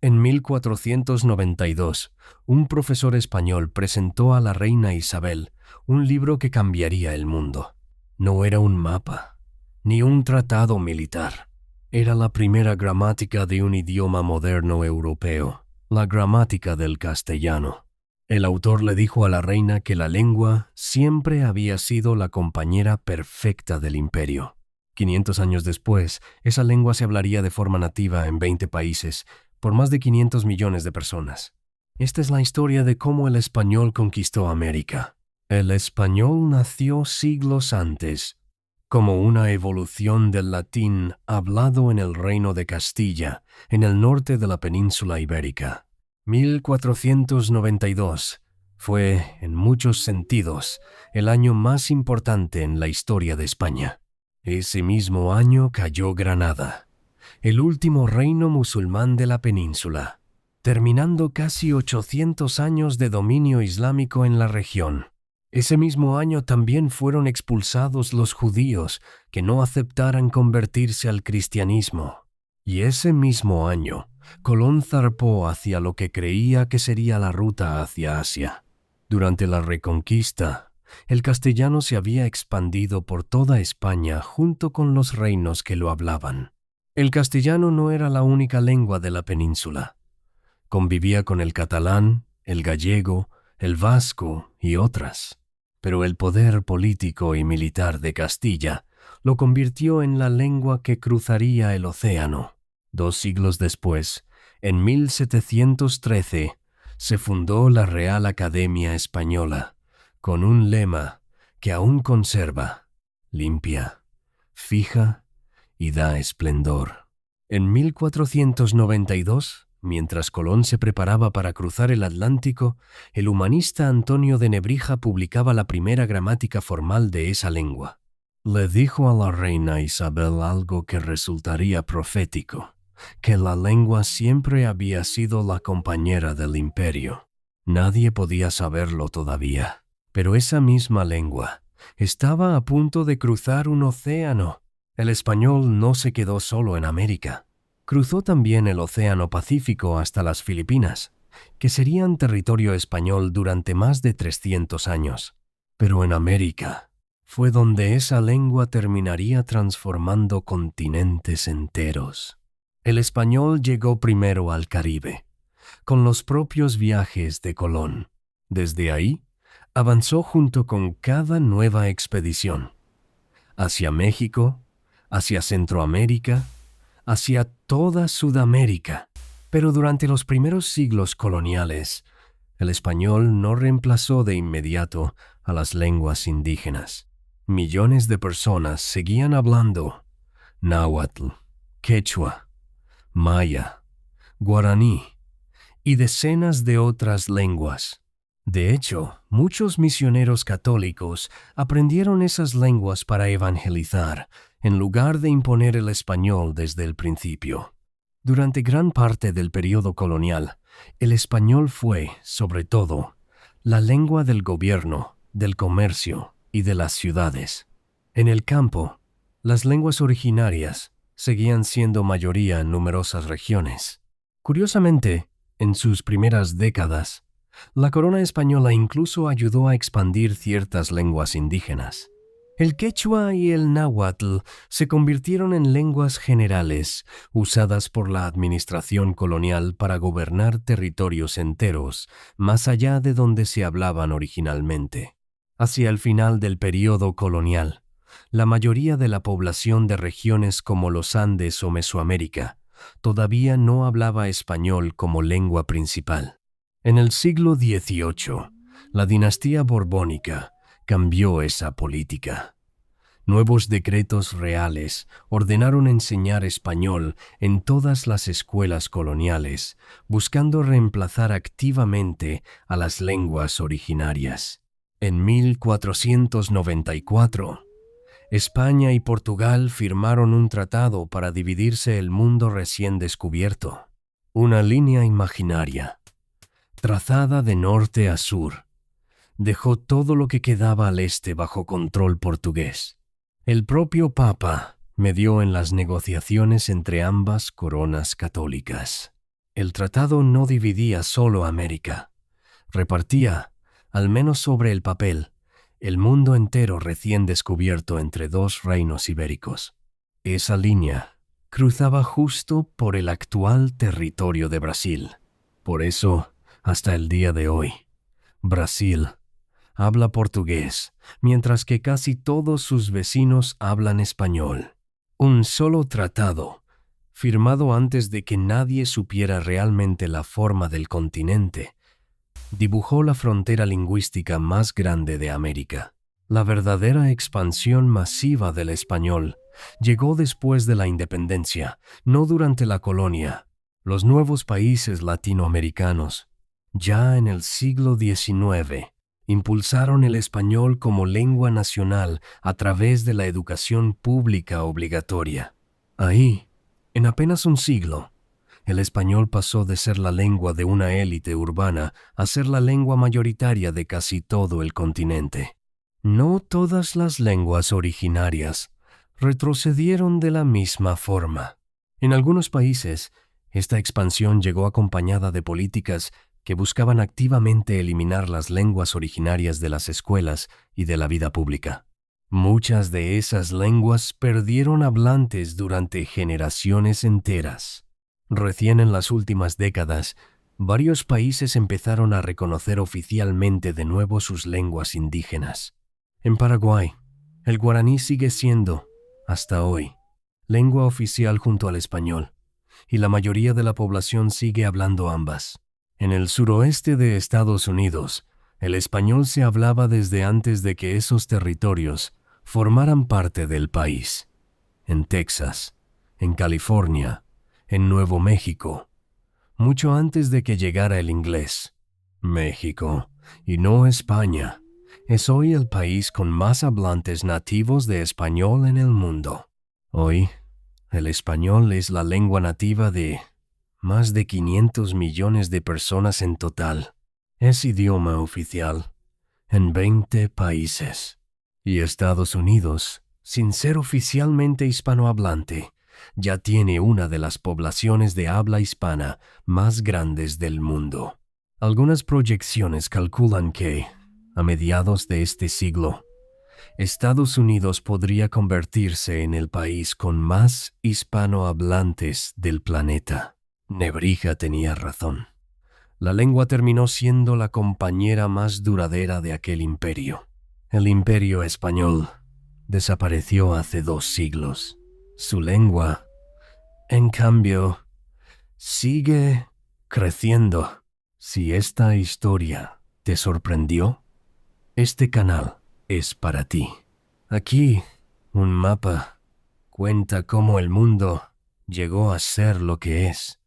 En 1492, un profesor español presentó a la reina Isabel un libro que cambiaría el mundo. No era un mapa, ni un tratado militar. Era la primera gramática de un idioma moderno europeo, la gramática del castellano. El autor le dijo a la reina que la lengua siempre había sido la compañera perfecta del imperio. 500 años después, esa lengua se hablaría de forma nativa en 20 países, por más de 500 millones de personas. Esta es la historia de cómo el español conquistó América. El español nació siglos antes, como una evolución del latín hablado en el Reino de Castilla, en el norte de la península ibérica. 1492 fue, en muchos sentidos, el año más importante en la historia de España. Ese mismo año cayó Granada, el último reino musulmán de la península, terminando casi 800 años de dominio islámico en la región. Ese mismo año también fueron expulsados los judíos que no aceptaran convertirse al cristianismo. Y ese mismo año, Colón zarpó hacia lo que creía que sería la ruta hacia Asia. Durante la Reconquista, el castellano se había expandido por toda España junto con los reinos que lo hablaban. El castellano no era la única lengua de la península. Convivía con el catalán, el gallego, el vasco y otras. Pero el poder político y militar de Castilla lo convirtió en la lengua que cruzaría el océano. 2 siglos después, en 1713, se fundó la Real Academia Española, con un lema que aún conserva: limpia, fija y da esplendor. En 1492, mientras Colón se preparaba para cruzar el Atlántico, el humanista Antonio de Nebrija publicaba la primera gramática formal de esa lengua. Le dijo a la reina Isabel algo que resultaría profético: que la lengua siempre había sido la compañera del imperio. Nadie podía saberlo todavía, pero esa misma lengua estaba a punto de cruzar un océano. El español no se quedó solo en América. Cruzó también el Océano Pacífico hasta las Filipinas, que serían territorio español durante más de 300 años. Pero en América fue donde esa lengua terminaría transformando continentes enteros. El español llegó primero al Caribe, con los propios viajes de Colón. Desde ahí, avanzó junto con cada nueva expedición, hacia México, hacia Centroamérica, hacia toda Sudamérica. Pero durante los primeros siglos coloniales, el español no reemplazó de inmediato a las lenguas indígenas. Millones de personas seguían hablando náhuatl, quechua, maya, guaraní y decenas de otras lenguas. De hecho, muchos misioneros católicos aprendieron esas lenguas para evangelizar, en lugar de imponer el español desde el principio. Durante gran parte del período colonial, el español fue, sobre todo, la lengua del gobierno, del comercio y de las ciudades. En el campo, las lenguas originarias seguían siendo mayoría en numerosas regiones. Curiosamente, en sus primeras décadas, la corona española incluso ayudó a expandir ciertas lenguas indígenas. El quechua y el náhuatl se convirtieron en lenguas generales, usadas por la administración colonial para gobernar territorios enteros, más allá de donde se hablaban originalmente. Hacia el final del período colonial, la mayoría de la población de regiones como los Andes o Mesoamérica todavía no hablaba español como lengua principal. En el siglo XVIII, la dinastía borbónica cambió esa política. Nuevos decretos reales ordenaron enseñar español en todas las escuelas coloniales, buscando reemplazar activamente a las lenguas originarias. En 1494, España y Portugal firmaron un tratado para dividirse el mundo recién descubierto. Una línea imaginaria, trazada de norte a sur, dejó todo lo que quedaba al este bajo control portugués. El propio Papa medió en las negociaciones entre ambas coronas católicas. El tratado no dividía solo América. Repartía, al menos sobre el papel, el mundo entero recién descubierto entre dos reinos ibéricos. Esa línea cruzaba justo por el actual territorio de Brasil. Por eso, hasta el día de hoy, Brasil habla portugués, mientras que casi todos sus vecinos hablan español. Un solo tratado, firmado antes de que nadie supiera realmente la forma del continente, dibujó la frontera lingüística más grande de América. La verdadera expansión masiva del español llegó después de la independencia, no durante la colonia. Los nuevos países latinoamericanos, ya en el siglo XIX, impulsaron el español como lengua nacional a través de la educación pública obligatoria. Ahí, en apenas un siglo, el español pasó de ser la lengua de una élite urbana a ser la lengua mayoritaria de casi todo el continente. No todas las lenguas originarias retrocedieron de la misma forma. En algunos países, esta expansión llegó acompañada de políticas que buscaban activamente eliminar las lenguas originarias de las escuelas y de la vida pública. Muchas de esas lenguas perdieron hablantes durante generaciones enteras. Recién en las últimas décadas, varios países empezaron a reconocer oficialmente de nuevo sus lenguas indígenas. En Paraguay, el guaraní sigue siendo, hasta hoy, lengua oficial junto al español, y la mayoría de la población sigue hablando ambas. En el suroeste de Estados Unidos, el español se hablaba desde antes de que esos territorios formaran parte del país. En Texas, en California, en Nuevo México, mucho antes de que llegara el inglés. México, y no España, es hoy el país con más hablantes nativos de español en el mundo. Hoy, el español es la lengua nativa de más de 500 millones de personas en total. Es idioma oficial en 20 países. Y Estados Unidos, sin ser oficialmente hispanohablante, ya tiene una de las poblaciones de habla hispana más grandes del mundo. Algunas proyecciones calculan que, a mediados de este siglo, Estados Unidos podría convertirse en el país con más hispanohablantes del planeta. Nebrija tenía razón. La lengua terminó siendo la compañera más duradera de aquel imperio. El imperio español desapareció hace 2 siglos. Su lengua, en cambio, sigue creciendo. Si esta historia te sorprendió, este canal es para ti. Aquí, un mapa cuenta cómo el mundo llegó a ser lo que es.